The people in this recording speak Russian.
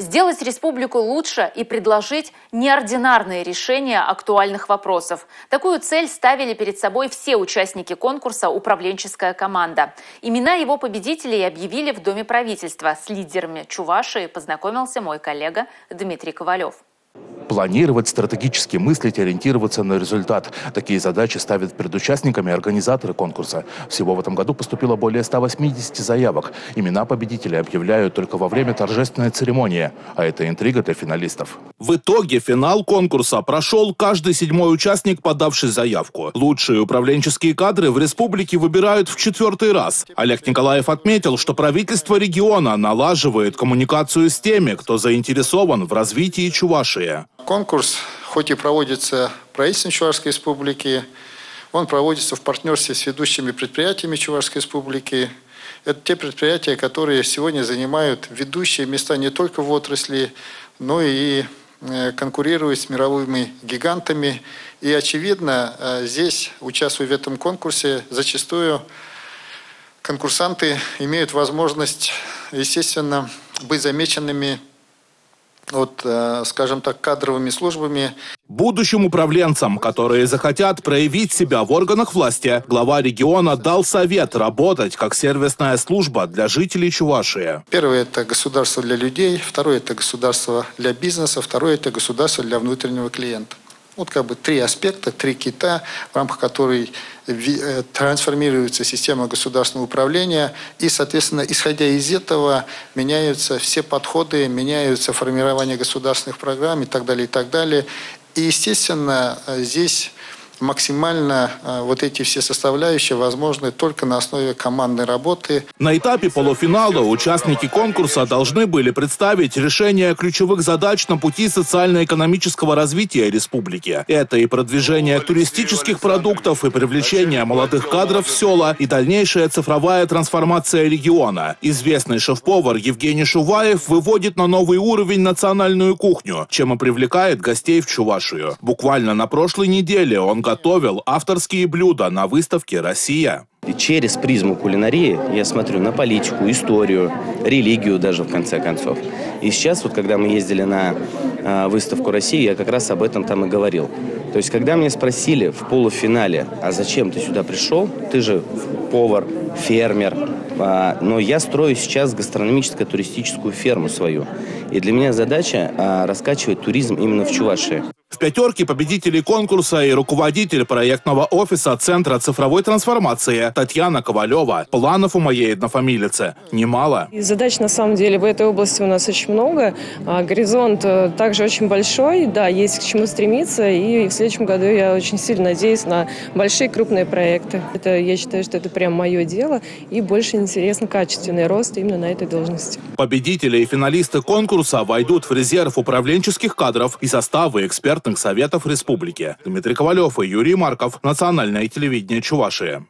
Сделать республику лучше и предложить неординарные решения актуальных вопросов. Такую цель ставили перед собой все участники конкурса «Управленческая команда». Имена его победителей объявили в Доме правительства. С лидерами Чувашии познакомился мой коллега Дмитрий Ковалев. Планировать, стратегически мыслить, ориентироваться на результат. Такие задачи ставят перед участниками организаторы конкурса. Всего в этом году поступило более 180 заявок. Имена победителей объявляют только во время торжественной церемонии. А это интрига для финалистов. В итоге финал конкурса прошел каждый 7-й участник, подавший заявку. Лучшие управленческие кадры в республике выбирают в 4-й раз. Олег Николаев отметил, что правительство региона налаживает коммуникацию с теми, кто заинтересован в развитии Чувашии. Конкурс, хоть и проводится правительством Чувашской республики, он проводится в партнерстве с ведущими предприятиями Чувашской республики. Это те предприятия, которые сегодня занимают ведущие места не только в отрасли, но и конкурируют с мировыми гигантами. И, очевидно, здесь, участвуя в этом конкурсе, зачастую конкурсанты имеют возможность, естественно, быть замеченными скажем так, кадровыми службами. Будущим управленцам, которые захотят проявить себя в органах власти, глава региона дал совет работать как сервисная служба для жителей Чувашии. Первое – это государство для людей, второе – это государство для бизнеса, второе – это государство для внутреннего клиента. Вот как бы 3 аспекта, 3 кита, в рамках которой трансформируется система государственного управления. И, соответственно, исходя из этого, меняются все подходы, меняются формирование государственных программ и так далее, и так далее. И, естественно, здесь максимально вот эти все составляющие возможны только на основе командной работы. На этапе полуфинала участники конкурса должны были представить решение ключевых задач на пути социально-экономического развития республики. Это и продвижение туристических продуктов, и привлечение молодых кадров в села, и дальнейшая цифровая трансформация региона. Известный шеф-повар Евгений Шуваев выводит на новый уровень национальную кухню, чем и привлекает гостей в Чувашию. Буквально на прошлой неделе он готовил авторские блюда на выставке «Россия». И через призму кулинарии я смотрю на политику, историю, религию даже в конце концов. И сейчас, вот когда мы ездили на выставку «Россия», я как раз об этом там и говорил. То есть, когда меня спросили в полуфинале, а зачем ты сюда пришел? Ты же повар, фермер. Но я строю сейчас гастрономическо-туристическую ферму свою. И для меня задача раскачивать туризм именно в Чувашии. В 5-ке победителей конкурса и руководитель проектного офиса Центра цифровой трансформации Татьяна Ковалева. Планов у моей однофамилицы немало. И задач на самом деле в этой области у нас очень много. Горизонт также очень большой. Да, есть к чему стремиться. И в следующем году я очень сильно надеюсь на большие крупные проекты. Я считаю, что это прям мое дело. И больше интересно качественный рост именно на этой должности. Победители и финалисты конкурса войдут в резерв управленческих кадров и составы экспертных советов республики. Дмитрий Ковалев и Юрий Марков. Национальное телевидение Чувашии.